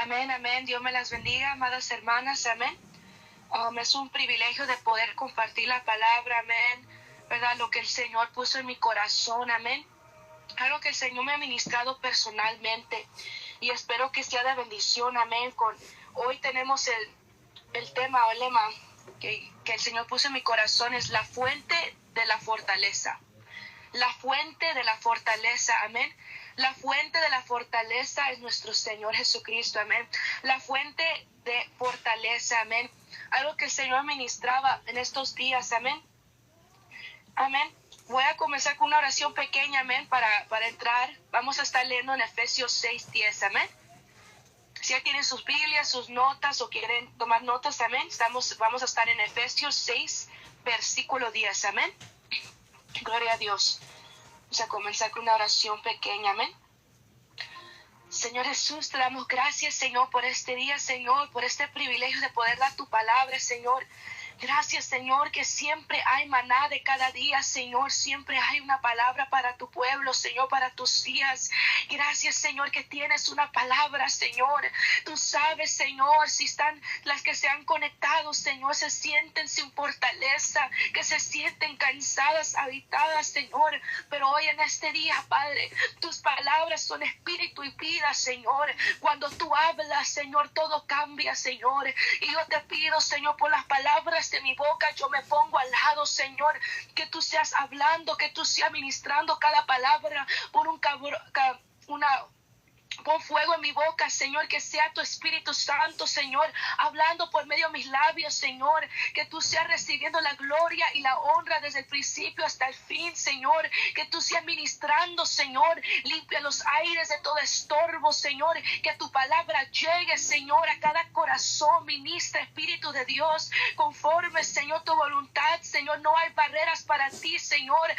Amén, amén. Dios me las bendiga, amadas hermanas. Amén. Es un privilegio de poder compartir la palabra. Amén. ¿Verdad? Lo que el Señor puso en mi corazón. Amén. Algo que el Señor me ha ministrado personalmente. Y espero que sea de bendición. Amén. Hoy tenemos el tema o el lema que el Señor puso en mi corazón. Es la fuente de la fortaleza. La fuente de la fortaleza. Amén. La fuente de la fortaleza es nuestro Señor Jesucristo, amén. La fuente de fortaleza, amén. Algo que el Señor ministraba en estos días, amén. Amén. Voy a comenzar con una oración pequeña, amén, para entrar. Vamos a estar leyendo en Efesios 6:10, amén. Si ya tienen sus Biblias, sus notas o quieren tomar notas, amén. Vamos a estar en Efesios 6, versículo 10, amén. Gloria a Dios. Vamos a comenzar con una oración pequeña, amén. Señor Jesús, te damos gracias, Señor, por este día, Señor, por este privilegio de poder dar tu palabra, Señor. Gracias, Señor, que siempre hay maná de cada día, Señor. Siempre hay una palabra para tu pueblo, Señor, para tus días. Gracias, Señor, que tienes una palabra, Señor. Tú sabes, Señor, si están las que se han conectado, Señor, se sienten sin fortaleza, que se sienten cansadas, habitadas, Señor. Pero hoy en este día, Padre, tus palabras son espíritu y vida, Señor. Cuando tú hablas, Señor, todo cambia, Señor. Y yo te pido, Señor, por las palabras de mi boca, yo me pongo al lado, Señor, que tú seas hablando, que tú seas ministrando cada palabra por pon fuego en mi boca, Señor, que sea tu Espíritu Santo, Señor, hablando por medio de mis labios, Señor, que tú seas recibiendo la gloria y la honra desde el principio hasta el fin, Señor, que tú seas ministrando, Señor, limpia los aires de todo estorbo, Señor, que tu palabra llegue, Señor, a cada corazón, ministra, Espíritu de Dios, conforme, Señor, tu voluntad, Señor, no hay barreras para ti, Señor,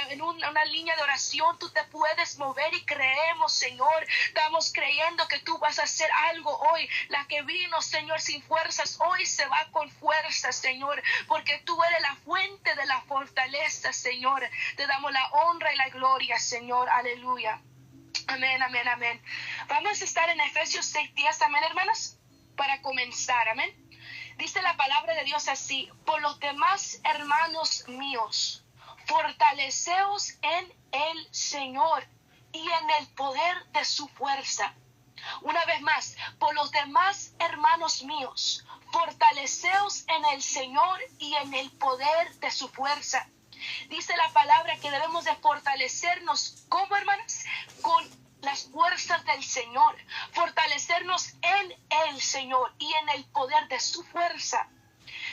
en una línea de oración tú te puedes mover y creemos, Señor. Estamos creyendo que tú vas a hacer algo hoy. La que vino, Señor, sin fuerzas, hoy se va con fuerzas, Señor, porque tú eres la fuente de la fortaleza, Señor. Te damos la honra y la gloria, Señor. Aleluya. Amén, amén, amén. Vamos a estar en Efesios 6:10, amén, hermanos, para comenzar, amén. Dice la palabra de Dios así: por los demás, hermanos míos, fortaleceos en el Señor y en el poder de su fuerza. Una vez más, por los demás, hermanos míos, fortaleceos en el Señor y en el poder de su fuerza. Dice la palabra que debemos de fortalecernos, ¿cómo, hermanas? Con las fuerzas del Señor, fortalecernos en el Señor y en el poder de su fuerza.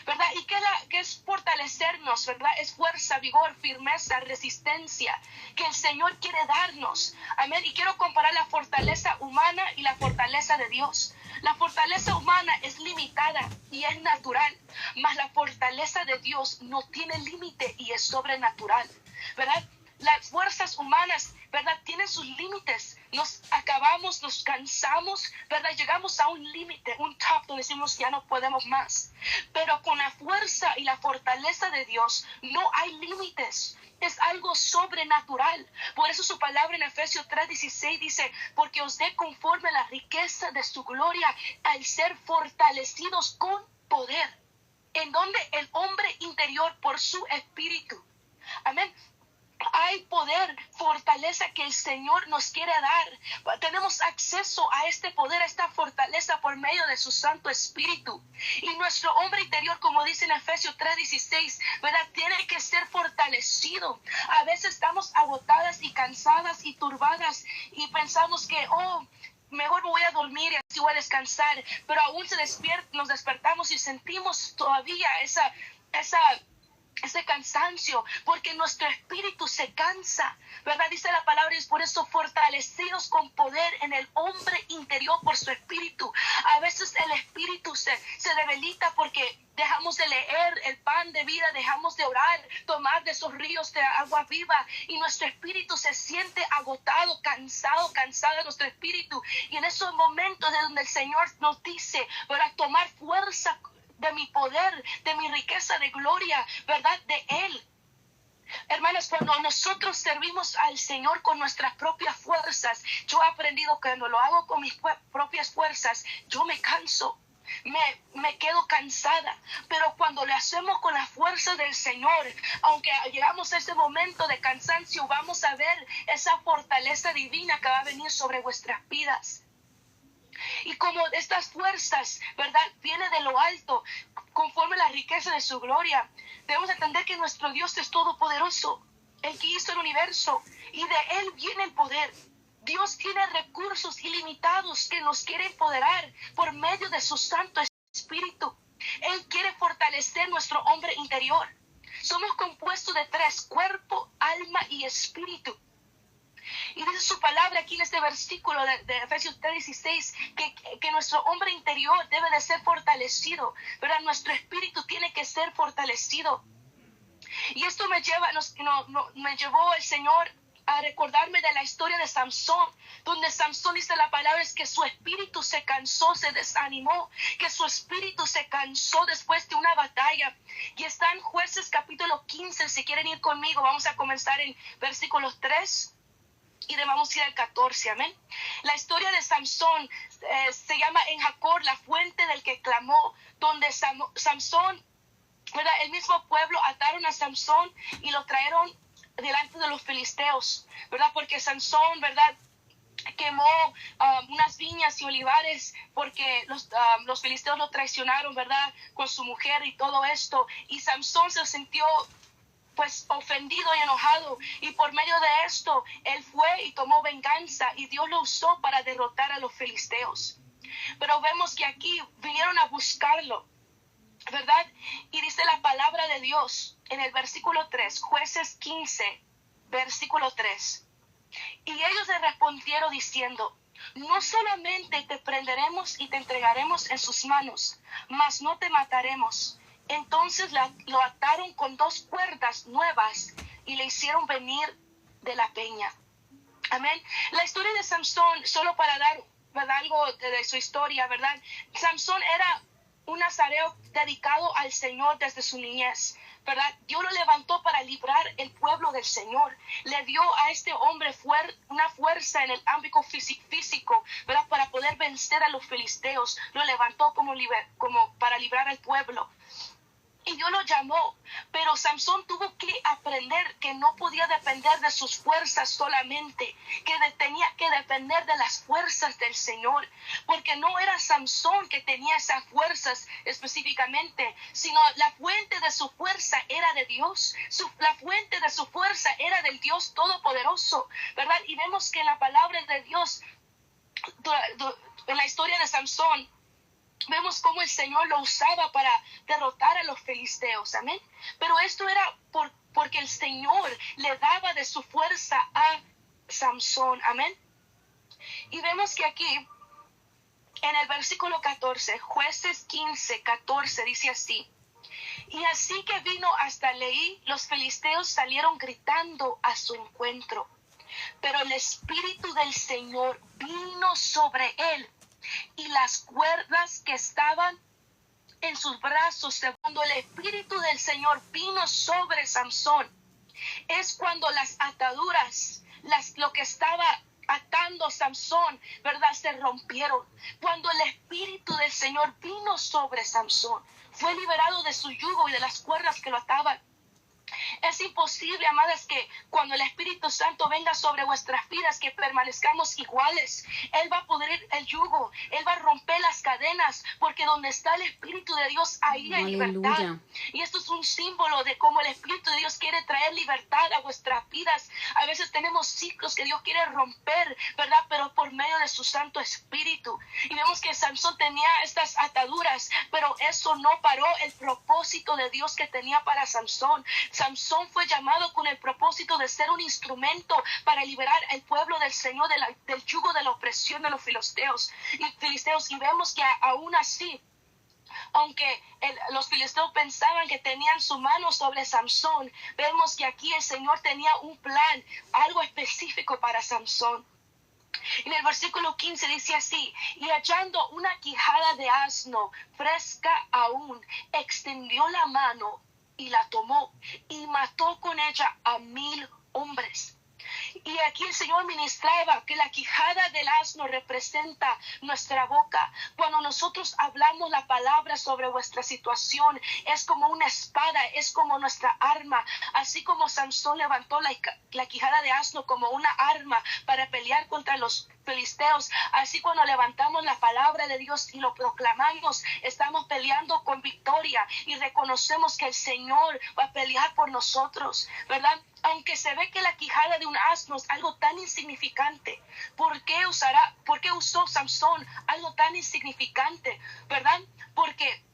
¿Verdad? ¿Y qué es fortalecernos? ¿Verdad? Es fuerza, vigor, firmeza, resistencia que el Señor quiere darnos. Amén. Y quiero comparar la fortaleza humana y la fortaleza de Dios. La fortaleza humana es limitada y es natural, mas la fortaleza de Dios no tiene límite y es sobrenatural. ¿Verdad? Las fuerzas humanas, ¿verdad?, tienen sus límites. Nos acabamos, nos cansamos, ¿verdad? Llegamos a un límite, un top donde decimos ya no podemos más. Pero con la fuerza y la fortaleza de Dios no hay límites. Es algo sobrenatural. Por eso su palabra en Efesios 3:16 dice: porque os dé conforme a la riqueza de su gloria al ser fortalecidos con poder. En donde el hombre interior por su espíritu. Amén. Hay poder, fortaleza que el Señor nos quiere dar. Tenemos acceso a este poder, a esta fortaleza por medio de su Santo Espíritu. Y nuestro hombre interior, como dice en Efesios 3:16, ¿verdad?, tiene que ser fortalecido. A veces estamos agotadas y cansadas y turbadas y pensamos que, mejor me voy a dormir y así voy a descansar. Pero aún nos despertamos y sentimos todavía ese cansancio, porque nuestro espíritu se cansa, ¿verdad? Dice la palabra, y es por eso fortalecidos con poder en el hombre interior por su espíritu. A veces el espíritu se debilita porque dejamos de leer el pan de vida, dejamos de orar, tomar de esos ríos de agua viva, y nuestro espíritu se siente agotado, cansado de nuestro espíritu. Y en esos momentos de donde el Señor nos dice, para tomar fuerza de mi poder, de mi riqueza de gloria, ¿verdad?, de Él. Hermanos, cuando nosotros servimos al Señor con nuestras propias fuerzas, yo he aprendido que cuando lo hago con mis propias fuerzas, yo me canso. Me quedo cansada, pero cuando lo hacemos con la fuerza del Señor, aunque llegamos a ese momento de cansancio, vamos a ver esa fortaleza divina que va a venir sobre vuestras vidas. Y como estas fuerzas, ¿verdad?, viene de lo alto, conforme a la riqueza de su gloria, debemos entender que nuestro Dios es todopoderoso, el que hizo el universo, y de Él viene el poder. Dios tiene recursos ilimitados que nos quiere empoderar por medio de su Santo Espíritu. Él quiere fortalecer nuestro hombre interior. Somos compuestos de tres: cuerpo, alma y espíritu. Y dice su palabra aquí en este versículo de Efesios 3:16 que nuestro hombre interior debe de ser fortalecido, ¿verdad? Nuestro espíritu tiene que ser fortalecido. Y esto me llevó el Señor a recordarme de la historia de Samson, donde Samson, dice la palabra, es que su espíritu se cansó, se desanimó, que su espíritu se cansó después de una batalla. Y está en Jueces capítulo 15, si quieren ir conmigo, vamos a comenzar en versículos 3 y vamos a ir al 14, amén. La historia de Samson se llama en Jacob, la fuente del que clamó, donde Samson, ¿verdad?, el mismo pueblo ataron a Samson y lo trajeron delante de los filisteos, ¿verdad? Porque Sansón, ¿verdad?, quemó unas viñas y olivares porque los filisteos lo traicionaron, ¿verdad?, con su mujer y todo esto. Y Samson se sintió pues ofendido y enojado, y por medio de esto él fue y tomó venganza, y Dios lo usó para derrotar a los filisteos. Pero vemos que aquí vinieron a buscarlo, ¿verdad? Y dice la palabra de Dios en el versículo 3, Jueces 15, versículo 3. Y ellos le respondieron diciendo: no solamente te prenderemos y te entregaremos en sus manos, mas no te mataremos. Entonces lo ataron con 2 cuerdas nuevas y le hicieron venir de la peña. Amén. La historia de Samson, solo para dar, ¿verdad?, algo de su historia, ¿verdad? Samson era un nazareo dedicado al Señor desde su niñez, ¿verdad? Dios lo levantó para librar el pueblo del Señor. Le dio a este hombre una fuerza en el ámbito físico, ¿verdad?, para poder vencer a los filisteos. Lo levantó como para librar al pueblo. Y Dios lo llamó, pero Samson tuvo que aprender que no podía depender de sus fuerzas solamente, que tenía que depender de las fuerzas del Señor, porque no era Samson que tenía esas fuerzas específicamente, sino la fuente de su fuerza era de Dios, la fuente de su fuerza era del Dios Todopoderoso, ¿verdad? Y vemos que en la palabra de Dios, en la historia de Samson, vemos cómo el Señor lo usaba para derrotar a los filisteos, amén. Pero esto era porque el Señor le daba de su fuerza a Samson, amén. Y vemos que aquí, en el versículo 14, Jueces 15, 14, dice así: y así que vino hasta Leí, los filisteos salieron gritando a su encuentro. Pero el Espíritu del Señor vino sobre él, y las cuerdas que estaban en sus brazos, cuando el Espíritu del Señor vino sobre Samson, es cuando las ataduras, lo que estaba atando Samson, ¿verdad?, se rompieron. Cuando el Espíritu del Señor vino sobre Samson, fue liberado de su yugo y de las cuerdas que lo ataban. Es imposible, amadas, que cuando el Espíritu Santo venga sobre vuestras vidas, que permanezcamos iguales. Él va a pudrir el yugo, Él va a romper las cadenas, porque donde está el Espíritu de Dios, ahí hay libertad. Y esto es un símbolo de cómo el Espíritu de Dios quiere traer libertad a vuestras vidas. A veces tenemos ciclos que Dios quiere romper, ¿verdad?, pero por medio de su Santo Espíritu. Y vemos que Samson tenía estas ataduras, pero eso no paró el propósito de Dios que tenía para Samson. Samson fue llamado con el propósito de ser un instrumento para liberar al pueblo del Señor del yugo de la opresión de los filisteos. Y vemos que aún así, aunque los filisteos pensaban que tenían su mano sobre Samson, vemos que aquí el Señor tenía un plan, algo específico para Samson. En el versículo 15 dice así: y hallando una quijada de asno fresca aún, extendió la mano y la tomó y mató con ella a 1000 hombres. Y aquí el Señor ministraba que la quijada del asno representa nuestra boca. Cuando nosotros hablamos la palabra sobre vuestra situación, es como una espada, es como nuestra arma. Así como Sansón levantó la quijada de asno como una arma para pelear contra los filisteos, así cuando levantamos la palabra de Dios y lo proclamamos, estamos peleando con victoria y reconocemos que el Señor va a pelear por nosotros, ¿verdad? Aunque se ve que la quijada de un asno es algo tan insignificante, ¿por qué usó Sansón algo tan insignificante, verdad? Porque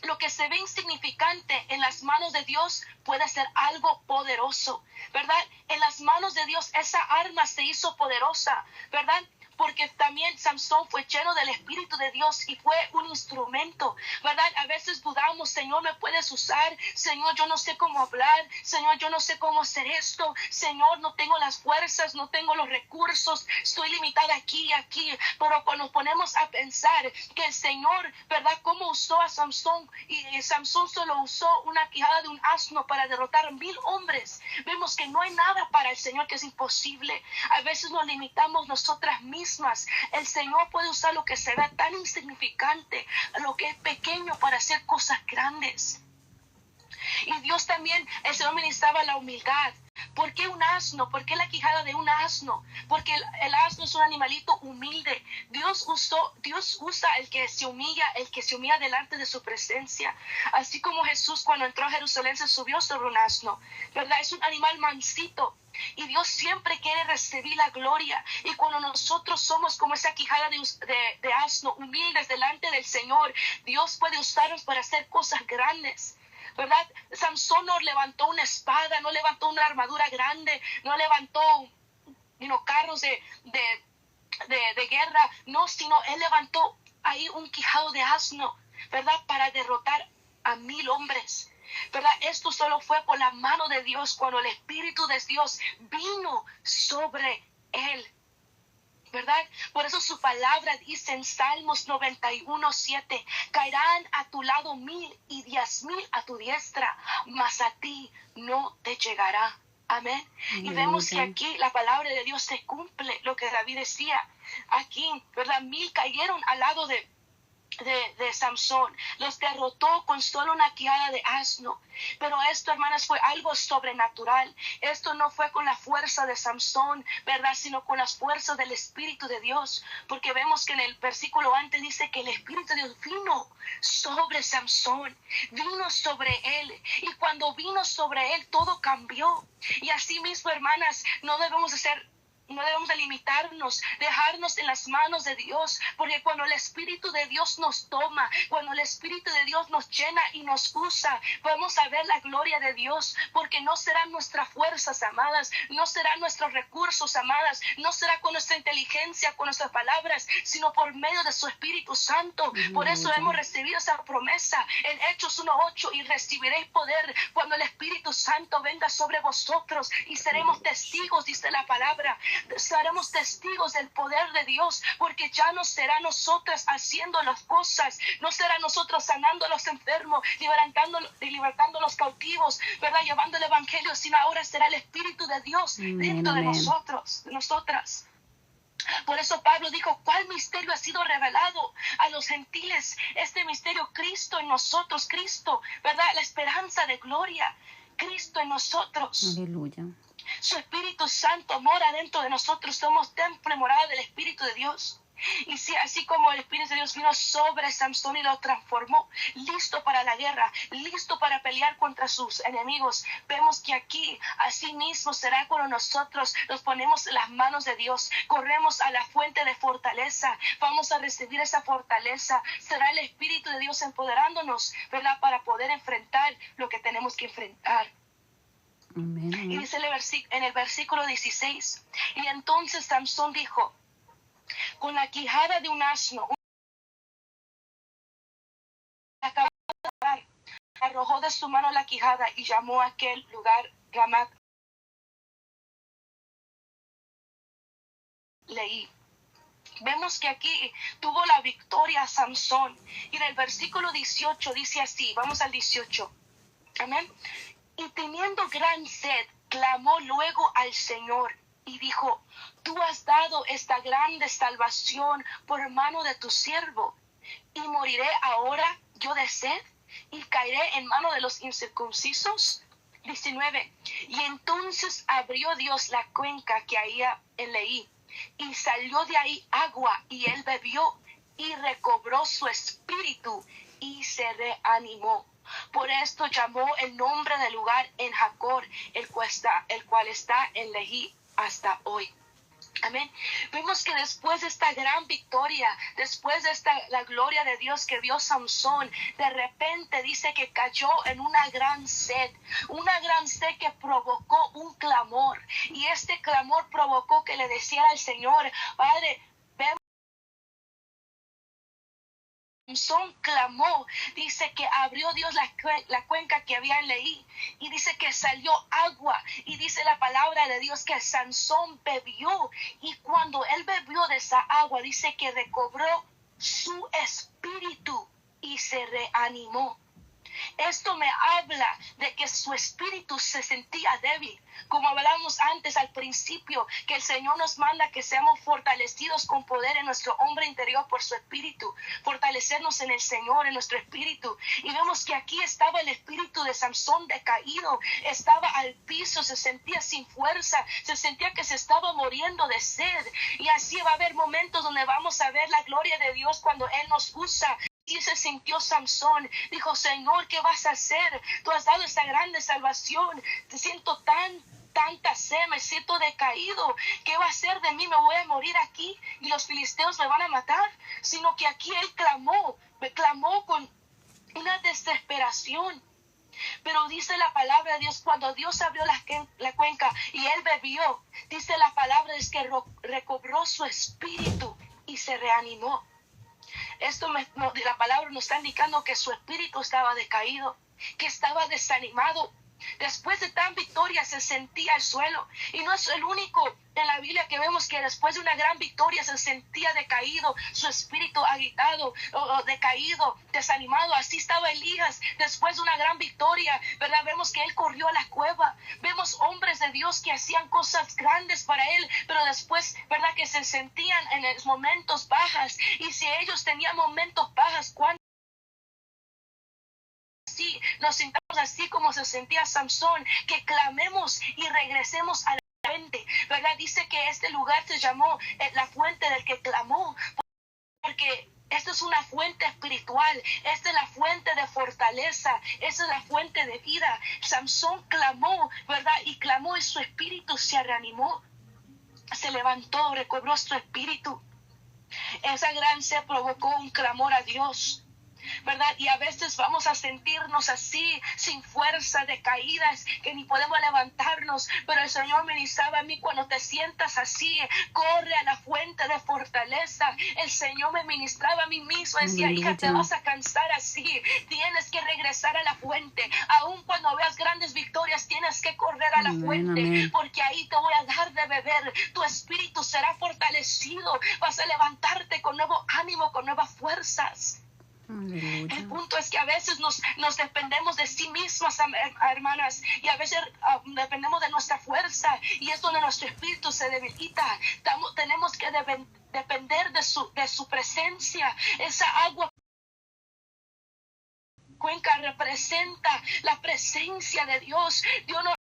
lo que se ve insignificante en las manos de Dios puede ser algo poderoso, ¿verdad? En las manos de Dios esa arma se hizo poderosa, ¿verdad? Porque también Sansón fue lleno del Espíritu de Dios y fue un instrumento, ¿verdad? A veces dudamos, Señor, ¿me puedes usar? Señor, yo no sé cómo hablar. Señor, yo no sé cómo hacer esto. Señor, no tengo las fuerzas, no tengo los recursos. Estoy limitada aquí y aquí. Pero cuando nos ponemos a pensar que el Señor, ¿verdad? ¿Cómo usó a Sansón? Y Sansón solo usó una quijada de un asno para derrotar 1000 hombres. Vemos que no hay nada para el Señor que es imposible. A veces nos limitamos nosotras mismas. El Señor puede usar lo que se ve tan insignificante, lo que es pequeño, para hacer cosas grandes. Y Dios también, el Señor ministraba la humildad. ¿Por qué un asno? ¿Por qué la quijada de un asno? Porque el asno es un animalito humilde. Dios usa el que se humilla delante de su presencia. Así como Jesús cuando entró a Jerusalén se subió sobre un asno, ¿verdad? Es un animal mansito. Y Dios siempre quiere recibir la gloria. Y cuando nosotros somos como esa quijada de asno, humildes delante del Señor, Dios puede usarnos para hacer cosas grandes, ¿verdad? Sansón no levantó una espada, no levantó una armadura grande, no levantó carros de guerra, no, sino él levantó ahí un quijado de asno, ¿verdad? Para derrotar a 1000 hombres. ¿Verdad? Esto solo fue por la mano de Dios cuando el Espíritu de Dios vino sobre él, ¿verdad? Por eso su palabra dice en Salmos 91:7, caerán a tu lado 1000 y 10,000 a tu diestra, mas a ti no te llegará. Amén. Y vemos que aquí la palabra de Dios se cumple, lo que David decía. Aquí, ¿verdad? 1000 cayeron al lado de Sansón, los derrotó con solo una quijada de asno. Pero esto, hermanas, fue algo sobrenatural. Esto no fue con la fuerza de Sansón, ¿verdad? Sino con las fuerzas del Espíritu de Dios. Porque vemos que en el versículo antes dice que el Espíritu de Dios vino sobre Sansón, vino sobre él. Y cuando vino sobre él, todo cambió. Y así mismo, hermanas, no debemos de limitarnos, dejarnos en las manos de Dios, porque cuando el Espíritu de Dios nos toma, cuando el Espíritu de Dios nos llena y nos usa, vamos a ver la gloria de Dios, porque no serán nuestras fuerzas, amadas, no serán nuestros recursos, amadas, no será con nuestra inteligencia, con nuestras palabras, sino por medio de su Espíritu Santo. Por eso hemos recibido esa promesa en Hechos 1:8, y recibiréis poder cuando el Espíritu Santo venga sobre vosotros, y seremos testigos, dice la palabra. Seremos testigos del poder de Dios, porque ya no será nosotras haciendo las cosas, no será nosotros sanando a los enfermos, libertando a los cautivos, ¿verdad? Llevando el evangelio, sino ahora será el Espíritu de Dios dentro de nosotros, de nosotras. Por eso Pablo dijo, ¿cuál misterio ha sido revelado a los gentiles? Este misterio, Cristo en nosotros, Cristo, ¿verdad? La esperanza de gloria, Cristo en nosotros. Aleluya. Su Espíritu Santo mora dentro de nosotros, somos templo y morada del Espíritu de Dios. Y si, así como el Espíritu de Dios vino sobre Sansón y lo transformó, listo para la guerra, listo para pelear contra sus enemigos, vemos que aquí, así mismo será cuando nosotros nos ponemos en las manos de Dios, corremos a la fuente de fortaleza, vamos a recibir esa fortaleza, será el Espíritu de Dios empoderándonos, ¿verdad? Para poder enfrentar lo que tenemos que enfrentar. Amén. Y dice en el versículo 16, y entonces Sansón dijo, con la quijada de un asno, arrojó de su mano la quijada y llamó a aquel lugar Ramat Leí. Vemos que aquí tuvo la victoria Sansón. Y en el versículo 18 dice así, vamos al 18. Amén. Y teniendo gran sed, clamó luego al Señor y dijo: tú has dado esta grande salvación por mano de tu siervo, y moriré ahora yo de sed, y caeré en mano de los incircuncisos. 19. Y entonces abrió Dios la cuenca que había en Leí, y salió de ahí agua, y él bebió, y recobró su espíritu, y se reanimó. Por esto llamó el nombre del lugar en Jacor, el cual está en Leí hasta hoy. Amén. Vemos que después de esta gran victoria, después de la gloria de Dios que vio Samson, de repente dice que cayó en una gran sed que provocó un clamor. Y este clamor provocó que le decía al Señor: Padre, Samson clamó, dice que abrió Dios la cuenca que había en Leí, y dice que salió agua, y dice la palabra de Dios que Samson bebió, y cuando él bebió de esa agua, dice que recobró su espíritu y se reanimó. Esto me habla de que su espíritu se sentía débil. Como hablamos antes al principio, que el Señor nos manda que seamos fortalecidos con poder en nuestro hombre interior por su espíritu. Fortalecernos en el Señor, en nuestro espíritu. Y vemos que aquí estaba el espíritu de Samson decaído. Estaba al piso, se sentía sin fuerza. Se sentía que se estaba muriendo de sed. Y así va a haber momentos donde vamos a ver la gloria de Dios cuando Él nos usa. Y se sintió Samson, dijo: Señor, ¿qué vas a hacer? Tú has dado esta grande salvación, te siento tanta sed, me siento decaído, ¿qué va a hacer de mí? ¿Me voy a morir aquí y los filisteos me van a matar? Sino que aquí él clamó con una desesperación. Pero dice la palabra de Dios, cuando Dios abrió la cuenca y él bebió, dice la palabra es que recobró su espíritu y se reanimó. La palabra nos está indicando que su espíritu estaba decaído, que estaba desanimado. Después de tan victoria se sentía al suelo. Y no es el único en la Biblia que vemos que después de una gran victoria se sentía decaído, su espíritu agitado, decaído, desanimado. Así estaba Elías después de una gran victoria, ¿verdad? Vemos que él corrió a la cueva. Vemos hombres de Dios que hacían cosas grandes para él, pero después, ¿verdad? Que se sentían en los momentos bajas. Y si ellos tenían momentos bajas, ¿cuándo? Sí, nos sintamos así como se sentía Samson, que clamemos y regresemos a la fuente, ¿verdad? Dice que este lugar se llamó la fuente del que clamó, porque esta es una fuente espiritual, esta es la fuente de fortaleza, esta es la fuente de vida. Samson clamó, ¿verdad? Y clamó y su espíritu se reanimó, se levantó, recobró su espíritu. Esa gran sed provocó un clamor a Dios, ¿verdad? Y a veces vamos a sentirnos así, sin fuerza, decaídas, que ni podemos levantarnos. Pero el Señor me ministraba a mí: cuando te sientas así, corre a la fuente de fortaleza. El Señor me ministraba a mí mismo, decía: hija, te vas a cansar así, tienes que regresar a la fuente. Aun cuando veas grandes victorias, tienes que correr a la fuente, porque ahí te voy a dar de beber. Tu espíritu será fortalecido, vas a levantarte con nuevo ánimo, con nuevas fuerzas. Aleluya. El punto es que a veces nos dependemos de sí mismas, hermanas, y a veces dependemos de nuestra fuerza, y es donde nuestro espíritu se debilita. Tenemos que depender de su presencia. Esa agua cuenca representa la presencia de Dios. Dios no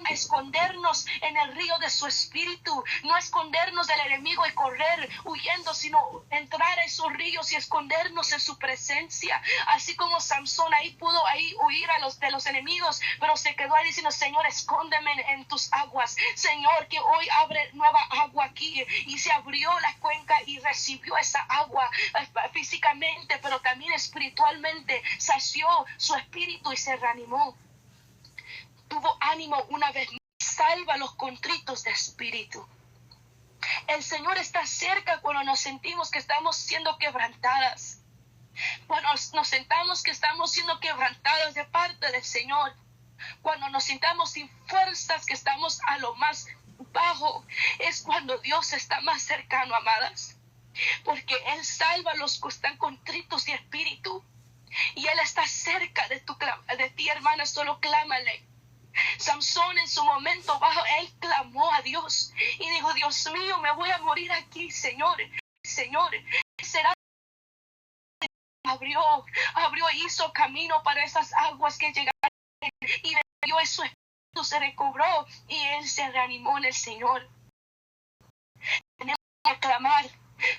a escondernos en el río de su espíritu, no escondernos del enemigo y correr huyendo, sino entrar a esos ríos y escondernos en su presencia. Así como Samson pudo huir de los enemigos, pero se quedó ahí diciendo: Señor, escóndeme en tus aguas. Señor, que hoy abre nueva agua aquí. Y se abrió la cuenca y recibió esa agua físicamente, pero también espiritualmente. Sació su espíritu y se reanimó. Tuvo ánimo una vez más. Salva a los contritos de espíritu. El Señor está cerca cuando nos sentimos que estamos siendo quebrantadas. Cuando nos sentamos que estamos siendo quebrantadas de parte del Señor. Cuando nos sintamos sin fuerzas, que estamos a lo más bajo, es cuando Dios está más cercano, amadas. Porque Él salva a los que están contritos de espíritu. Y Él está cerca de ti, hermana, solo clámale. Sansón en su momento bajo, él clamó a Dios y dijo: Dios mío, me voy a morir aquí, Señor. Señor, será. Abrió, hizo camino para esas aguas que llegaron, y bebió, y su espíritu se recobró y él se reanimó en el Señor. Tenemos que clamar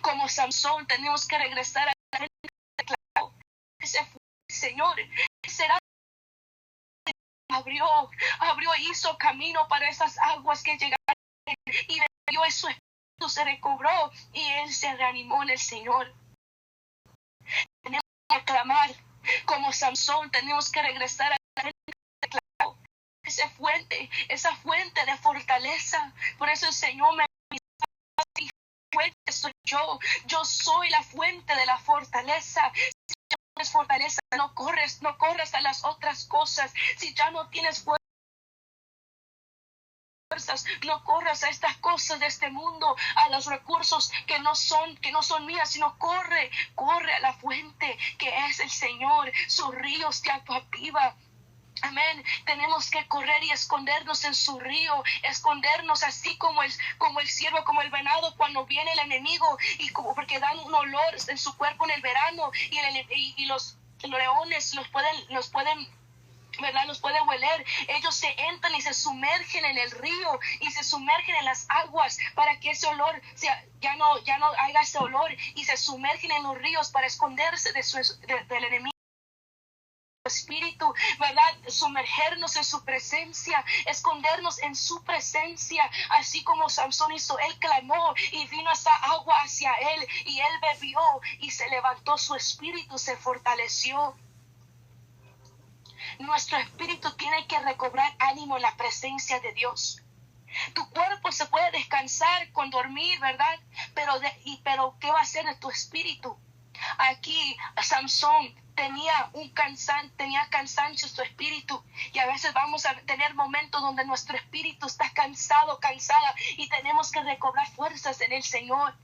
como Sansón, tenemos que regresar a la gente que clamó. Ese fue el Señor. Será. Abrió, hizo camino para esas aguas que llegaron, y bebió, y su espíritu se recobró y él se reanimó en el Señor. Tenemos que clamar como Sansón, tenemos que regresar a la gente que clamó. Esa fuente de fortaleza. Por eso el Señor me dice: fuente soy yo soy la fuente de la fortaleza. Fortaleza, no corres a las otras cosas. Si ya no tienes fuerzas, no corras a estas cosas de este mundo, a los recursos que no son mías, sino corre a la fuente que es el Señor. Sus ríos te avivan. Amén. Tenemos que correr y escondernos en su río, escondernos así como el ciervo, como el venado cuando viene el enemigo, porque dan un olor en su cuerpo en el verano, y los leones los pueden, ¿verdad? Los pueden hueler. Ellos se entran y se sumergen en el río y se sumergen en las aguas para que ese olor ya no haya ese olor, y se sumergen en los ríos para esconderse del enemigo. Espíritu, ¿verdad? Sumergernos en su presencia, escondernos en su presencia, así como Sansón hizo. Él clamó y vino esa agua hacia él, y él bebió y se levantó, su espíritu se fortaleció. Nuestro espíritu tiene que recobrar ánimo en la presencia de Dios. Tu cuerpo se puede descansar con dormir, ¿verdad? Pero ¿qué va a hacer de tu espíritu? Aquí Sansón tenía cansancio en su espíritu, y a veces vamos a tener momentos donde nuestro espíritu está cansada, y tenemos que recobrar fuerzas en el Señor.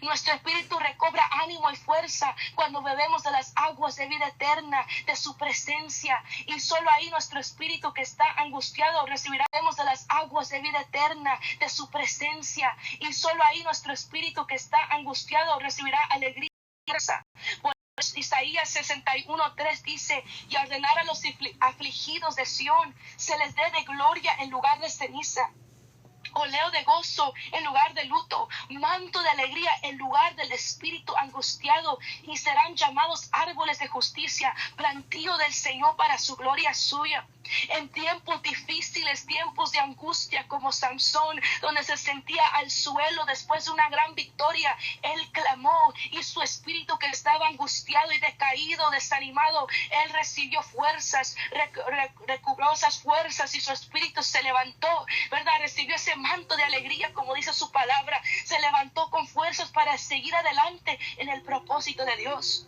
Nuestro espíritu recobra ánimo y fuerza cuando bebemos de las aguas de vida eterna, de su presencia, y solo ahí nuestro espíritu que está angustiado recibirá de las aguas de vida eterna, de su presencia, y solo ahí nuestro espíritu que está angustiado recibirá alegría y fuerza. Por Isaías 61:3 dice: y ordenar a los afligidos de Sión, se les dé de gloria en lugar de ceniza, oleo de gozo en lugar de luto, manto de alegría en lugar del espíritu angustiado, y serán llamados árboles de justicia, plantío del Señor para su gloria suya. En tiempos difíciles, tiempos de angustia como Sansón, donde se sentía al suelo después de una gran victoria, él clamó, y su espíritu que estaba angustiado y decaído, desanimado, él recibió fuerzas, recobró esas fuerzas, y su espíritu se levantó, ¿verdad? Recibió ese manto de alegría, como dice su palabra, se levantó con fuerzas para seguir adelante en el propósito de Dios.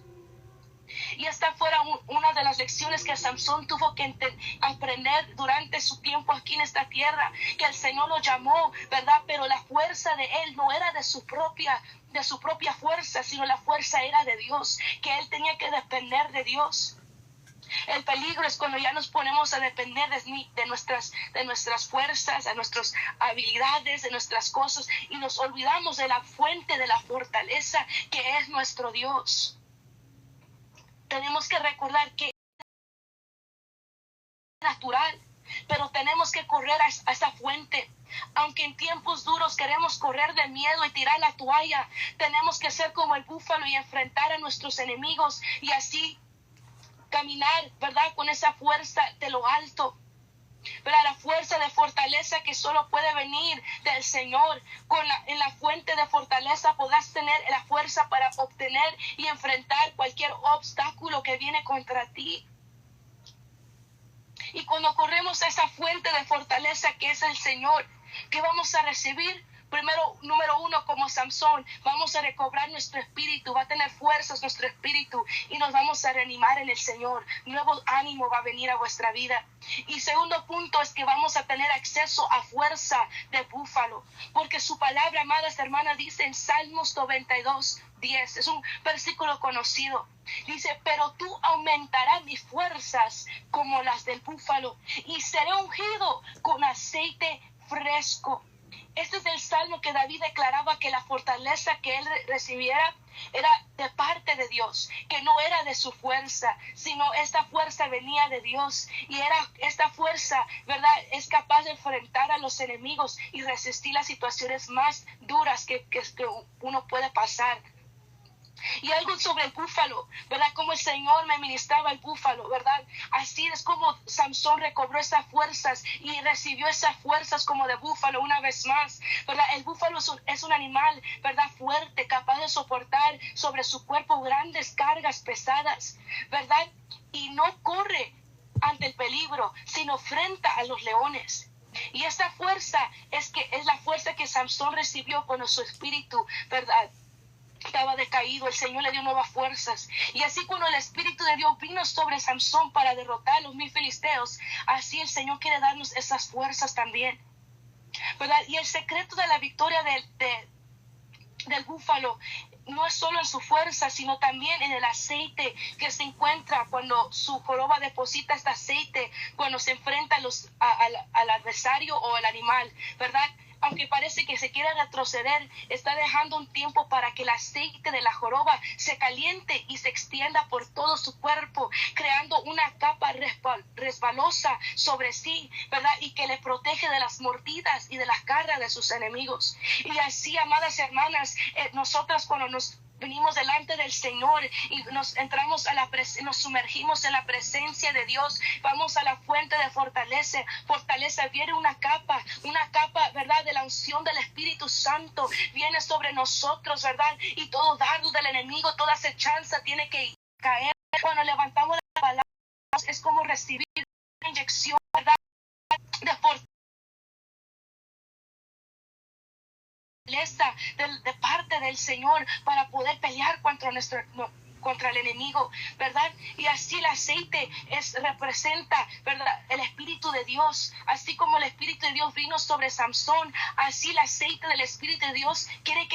Y esta fue una de las lecciones que Sansón tuvo que aprender durante su tiempo aquí en esta tierra, que el Señor lo llamó, ¿verdad? Pero la fuerza de él no era de su propia fuerza, sino la fuerza era de Dios, que él tenía que depender de Dios. El peligro es cuando ya nos ponemos a depender de nuestras fuerzas, de nuestras habilidades, de nuestras cosas, y nos olvidamos de la fuente de la fortaleza que es nuestro Dios. Tenemos que recordar que es natural, pero tenemos que correr a esa fuente. Aunque en tiempos duros queremos correr de miedo y tirar la toalla, tenemos que ser como el búfalo y enfrentar a nuestros enemigos, y así caminar, ¿verdad? Con esa fuerza de lo alto, ¿verdad? La fuerza de fortaleza que solo puede venir del Señor. En la fuente de fortaleza podrás tener la fuerza para obtener y enfrentar cualquier obstáculo que viene contra ti. Y cuando corremos a esa fuente de fortaleza que es el Señor, ¿qué vamos a recibir? Primero, número uno, como Sansón, vamos a recobrar nuestro espíritu, va a tener fuerzas nuestro espíritu, y nos vamos a reanimar en el Señor. Nuevo ánimo va a venir a vuestra vida. Y segundo punto es que vamos a tener acceso a fuerza de búfalo, porque su palabra, amadas hermanas, dice en Salmos 92:10, es un versículo conocido, Dice, pero tú aumentarás mis fuerzas como las del búfalo y seré ungido con aceite fresco. Este es el salmo que David declaraba que la fortaleza que él recibiera era de parte de Dios, que no era de su fuerza, sino esta fuerza venía de Dios, y esta fuerza, ¿verdad?, es capaz de enfrentar a los enemigos y resistir las situaciones más duras que uno puede pasar. Y algo sobre el búfalo, ¿verdad? Como el Señor me ministraba el búfalo, ¿verdad? Así es como Samson recobró esas fuerzas y recibió esas fuerzas como de búfalo una vez más, ¿verdad? El búfalo es un animal, ¿verdad?, fuerte, capaz de soportar sobre su cuerpo grandes cargas pesadas, ¿verdad? Y no corre ante el peligro, sino frente a los leones. Y esta fuerza es la fuerza que Samson recibió cuando su espíritu, ¿verdad?, estaba decaído. El Señor le dio nuevas fuerzas. Y así cuando el Espíritu de Dios vino sobre Samson para derrotar a los 1000 filisteos, así el Señor quiere darnos esas fuerzas también, ¿verdad? Y el secreto de la victoria del búfalo no es solo en su fuerza, sino también en el aceite que se encuentra cuando su joroba deposita este aceite, cuando se enfrenta al adversario o al animal, ¿verdad? Aunque parece que se quiere retroceder, está dejando un tiempo para que el aceite de la joroba se caliente y se extienda por todo su cuerpo, creando una capa resbalosa sobre sí, ¿verdad? Y que le protege de las mordidas y de las garras de sus enemigos. Y así, amadas hermanas, nosotras cuando nos venimos delante del Señor y nos sumergimos en la presencia de Dios, vamos a la fuente de fortaleza, viene una capa, ¿verdad?, de la unción del Espíritu Santo, viene sobre nosotros, ¿verdad? Y todo dardo del enemigo, toda acechanza tiene que caer. Cuando levantamos la palabra, es como recibir una inyección, ¿verdad?, de fortaleza de parte del Señor para poder pelear contra el enemigo, ¿verdad? Y así el aceite representa, ¿verdad?, el Espíritu de Dios. Así como el Espíritu de Dios vino sobre Samson, así el aceite del Espíritu de Dios quiere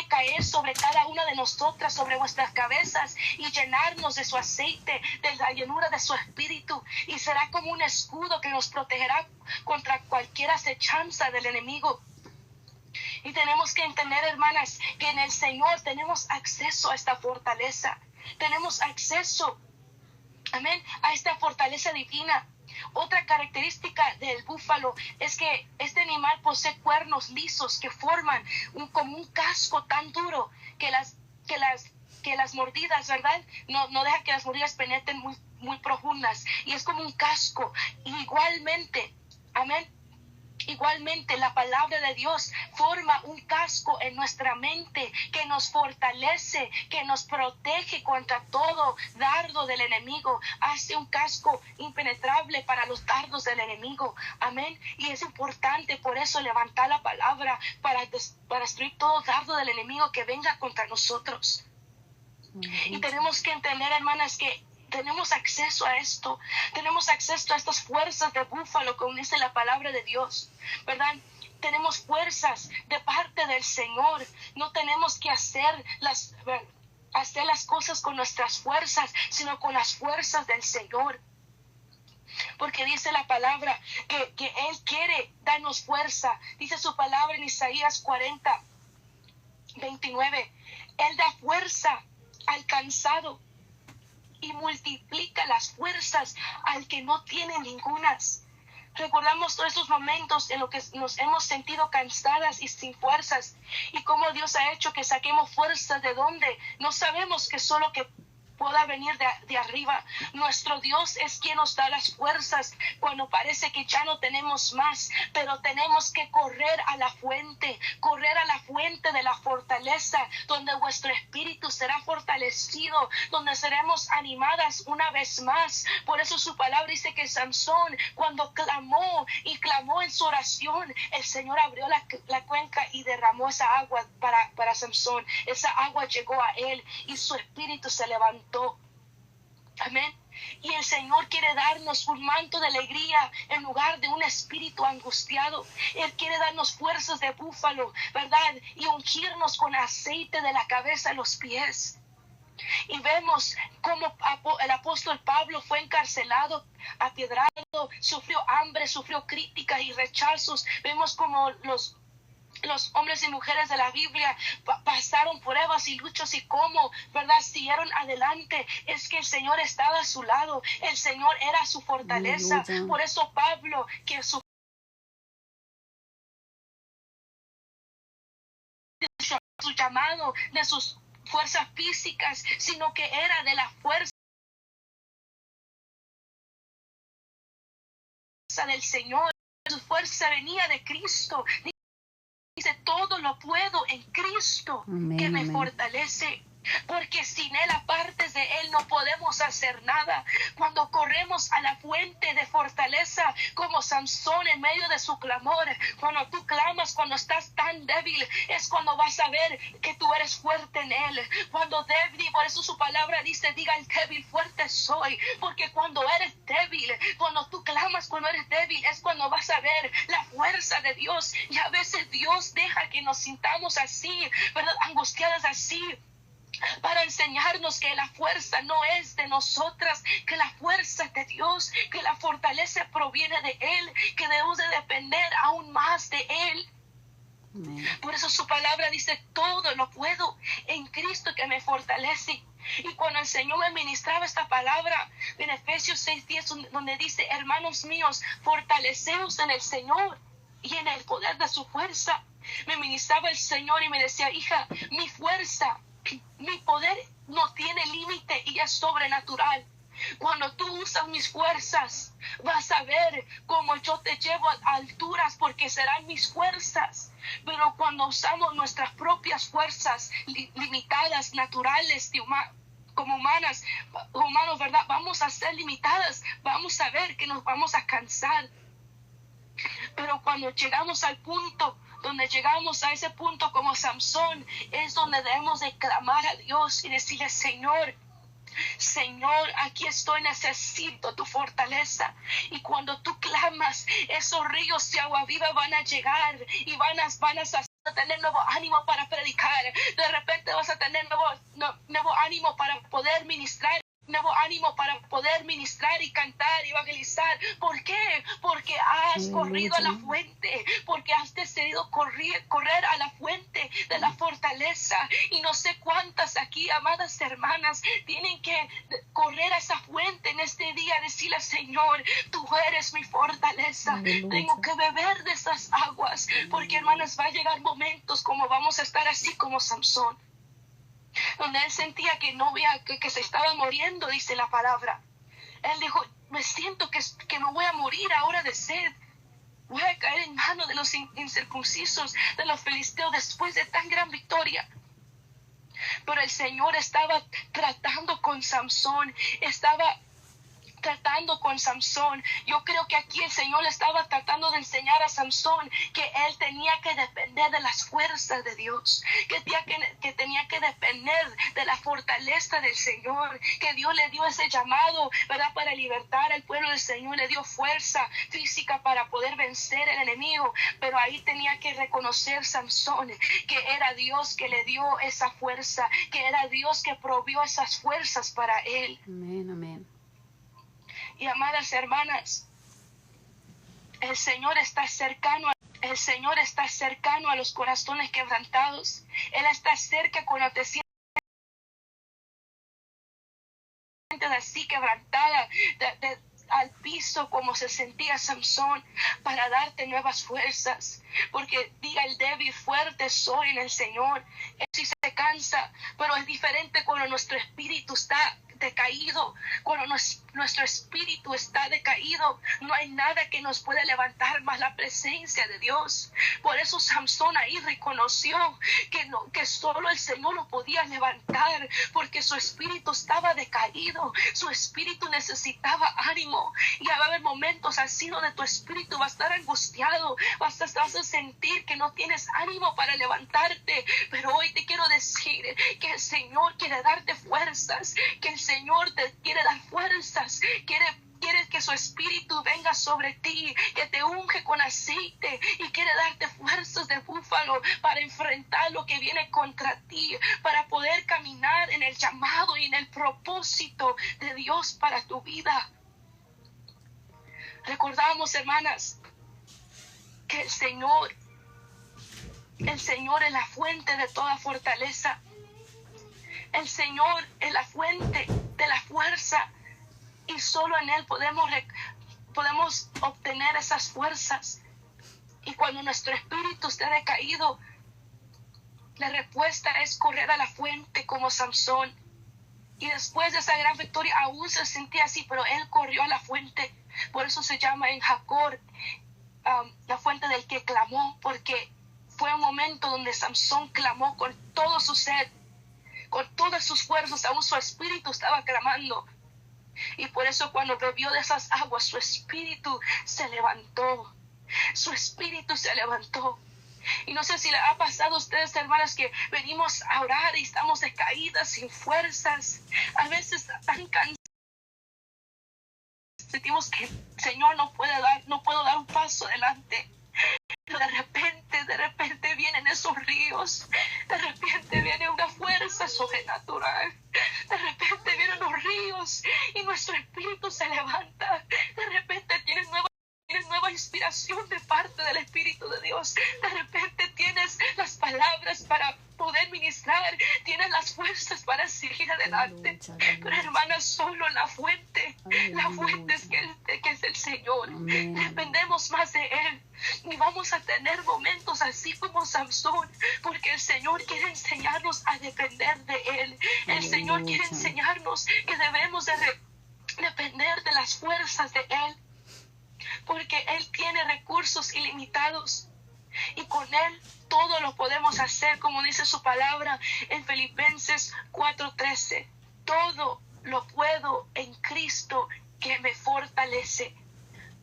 caer sobre cada una de nosotras, sobre nuestras cabezas, y llenarnos de su aceite, de la llenura de su Espíritu, y será como un escudo que nos protegerá contra cualquier acechanza del enemigo. Y tenemos que entender, hermanas, que en el Señor tenemos acceso a esta fortaleza. Tenemos acceso, amén, a esta fortaleza divina. Otra característica del búfalo es que este animal posee cuernos lisos que forman como un casco tan duro que las mordidas, ¿verdad?, no deja que las mordidas penetren muy profundas. Y es como un casco. Igualmente, amén, igualmente la palabra de Dios forma un casco en nuestra mente que nos fortalece, que nos protege contra todo dardo del enemigo. Hace un casco impenetrable para los dardos del enemigo. Amén. Y es importante por eso levantar la palabra para destruir todo dardo del enemigo que venga contra nosotros. Y tenemos que entender, hermanas, que tenemos acceso a esto, tenemos acceso a estas fuerzas de búfalo, como dice la palabra de Dios, ¿verdad? Tenemos fuerzas de parte del Señor. No tenemos que hacer las cosas con nuestras fuerzas, sino con las fuerzas del Señor. Porque dice la palabra que Él quiere darnos fuerza. Dice su palabra en Isaías 40:29. Él da fuerza al cansado y multiplica las fuerzas al que no tiene ningunas. Recordamos todos estos momentos en los que nos hemos sentido cansadas y sin fuerzas, y cómo Dios ha hecho que saquemos fuerzas de donde no sabemos, que solo que pueda venir de arriba. Nuestro Dios es quien nos da las fuerzas cuando parece que ya no tenemos más, pero tenemos que correr a la fuente de la fortaleza, donde vuestro espíritu será fortalecido, donde seremos animadas una vez más. Por eso su palabra dice que Samson, cuando clamó en su oración, el Señor abrió la cuenca y derramó esa agua para Samson. Esa agua llegó a él y su espíritu se levantó. Amén. Y el Señor quiere darnos un manto de alegría en lugar de un espíritu angustiado. Él quiere darnos fuerzas de búfalo, ¿verdad? Y ungirnos con aceite de la cabeza a los pies. Y vemos cómo el apóstol Pablo fue encarcelado, apiedrado, sufrió hambre, sufrió críticas y rechazos. Vemos como los hombres y mujeres de la Biblia pasaron pruebas y luchas y cómo, ¿verdad?, siguieron adelante. Es que el Señor estaba a su lado, el Señor era su fortaleza. Aleluya. Por eso Pablo, que su llamado de sus fuerzas físicas, sino que era de la fuerza del Señor. Su fuerza venía de Cristo. Dice, todo lo puedo en Cristo, Amén, que me amén. fortalece. Porque sin Él, aparte de Él, no podemos hacer nada. Cuando corremos a la fuente de fortaleza, como Sansón en medio de su clamor, cuando tú clamas, cuando estás tan débil, es cuando vas a ver que tú eres fuerte en Él. Cuando débil, por eso su palabra dice, diga el débil, fuerte soy. Porque cuando eres débil, cuando tú clamas, cuando eres débil, es cuando vas a ver la fuerza de Dios. Y a veces Dios deja que nos sintamos así, ¿verdad?, angustiadas así, para enseñarnos que la fuerza no es de nosotras, que la fuerza es de Dios, que la fortaleza proviene de Él, que debemos de depender aún más de Él. Amén. Por eso su palabra dice, todo lo puedo en Cristo que me fortalece. Y cuando el Señor me ministraba esta palabra en Efesios 6:10, donde dice, hermanos míos, fortaleceos en el Señor y en el poder de su fuerza, me ministraba el Señor y me decía, hija, mi fuerza, mi poder no tiene límite y es sobrenatural. Cuando tú usas mis fuerzas, vas a ver cómo yo te llevo a alturas, porque serán mis fuerzas. Pero cuando usamos nuestras propias fuerzas limitadas, naturales, como humanos, ¿verdad?, vamos a ser limitadas, vamos a ver que nos vamos a cansar. Pero cuando llegamos al punto, donde llegamos a ese punto como Samson, es donde debemos de clamar a Dios y decirle, Señor, aquí estoy, necesito tu fortaleza. Y cuando tú clamas, esos ríos de agua viva van a llegar y van a tener nuevo ánimo para predicar. De repente vas a tener nuevo ánimo para poder ministrar. Nuevo ánimo para poder ministrar y cantar y evangelizar. ¿Por qué? Porque has corrido a la fuente, porque has decidido correr a la fuente de la fortaleza. Y no sé cuántas aquí, amadas hermanas, tienen que correr a esa fuente en este día, decirle, Señor, tú eres mi fortaleza. Aleluya. Tengo que beber de esas aguas, porque, hermanas, va a llegar momentos como vamos a estar así como Samson, donde él sentía que que se estaba muriendo, dice la palabra. Él dijo, me siento que me voy a morir ahora de sed. Voy a caer en manos de los incircuncisos, de los filisteos, después de tan gran victoria. Pero el Señor estaba tratando con Samson, Yo creo que aquí el Señor le estaba tratando de enseñar a Samson que él tenía que depender de las fuerzas de Dios, que tenía que depender de la fortaleza del Señor, que Dios le dio ese llamado, ¿verdad?, para libertar al pueblo del Señor, le dio fuerza física para poder vencer al enemigo, pero ahí tenía que reconocer Samson que era Dios que le dio esa fuerza, que era Dios que provió esas fuerzas para él. Amén, amén. Y amadas hermanas, el Señor está cercano a los corazones quebrantados. Él está cerca cuando te sientes así quebrantada, al piso como se sentía Samson, para darte nuevas fuerzas. Porque diga el débil, fuerte soy en el Señor. Él sí se cansa, pero es diferente cuando nuestro espíritu está decaído. Cuando nuestro espíritu está decaído, no hay nada que nos pueda levantar más la presencia de Dios. Por eso Samson ahí reconoció que solo el Señor lo podía levantar, porque su espíritu estaba decaído, su espíritu necesitaba ánimo. Y va a haber momentos así donde tu espíritu va a estar angustiado, vas a sentir que no tienes ánimo para levantarte. Pero hoy te quiero decir que el Señor quiere darte fuerzas, que el Señor te quiere dar fuerzas, quiere que que su espíritu venga sobre ti, que te unge con aceite y quiere darte fuerzas de búfalo para enfrentar lo que viene contra ti, para poder caminar en el llamado y en el propósito de Dios para tu vida. Recordamos, hermanas, que el Señor es la fuente de toda fortaleza. El Señor es la fuente de la fuerza y solo en Él podemos obtener esas fuerzas. Y cuando nuestro espíritu esté decaído, la respuesta es correr a la fuente como Samson. Y después de esa gran victoria aún se sentía así, pero él corrió a la fuente. Por eso se llama en Jacor la fuente del que clamó, porque fue un momento donde Samson clamó con todo su ser, con todas sus fuerzas, aún su espíritu estaba clamando. Y por eso cuando bebió de esas aguas, su espíritu se levantó. Su espíritu se levantó. Y no sé si le ha pasado a ustedes, hermanas, que venimos a orar y estamos decaídas, sin fuerzas, a veces tan cansadas. Sentimos que el Señor no puedo dar un paso adelante. Pero de repente vienen esos ríos, de repente viene una fuerza sobrenatural, de repente vienen los ríos y nuestro espíritu se levanta, de repente tienes nueva inspiración de parte del Espíritu de Dios, de repente tienes las palabras para poder ministrar, tienes las fuerzas para seguir adelante. Pero hermanas, solo la fuente es que es el Señor. Dependemos más de Él y vamos a tener momentos así como Samson, porque el Señor quiere enseñarnos a depender de Él. El Señor quiere enseñarnos que debemos de depender de las fuerzas de Él, porque Él tiene recursos ilimitados y con Él todo lo podemos hacer, como dice su palabra en Filipenses 4:13. Todo lo puedo en Cristo que me fortalece.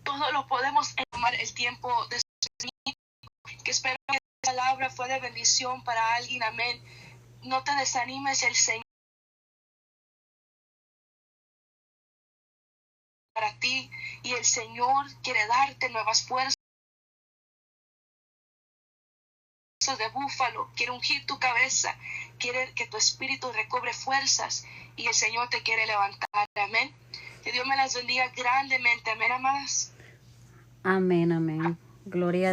Todo lo podemos tomar el tiempo de que espero que esta palabra fue de bendición para alguien. Amén. No te desanimes, el Señor para ti y el Señor quiere darte nuevas fuerzas de búfalo, quiere ungir tu cabeza, quiere que tu espíritu recobre fuerzas y el Señor te quiere levantar. Amén. Que Dios me las bendiga grandemente. Amén, amadas. Amén, amén. Gloria a Dios.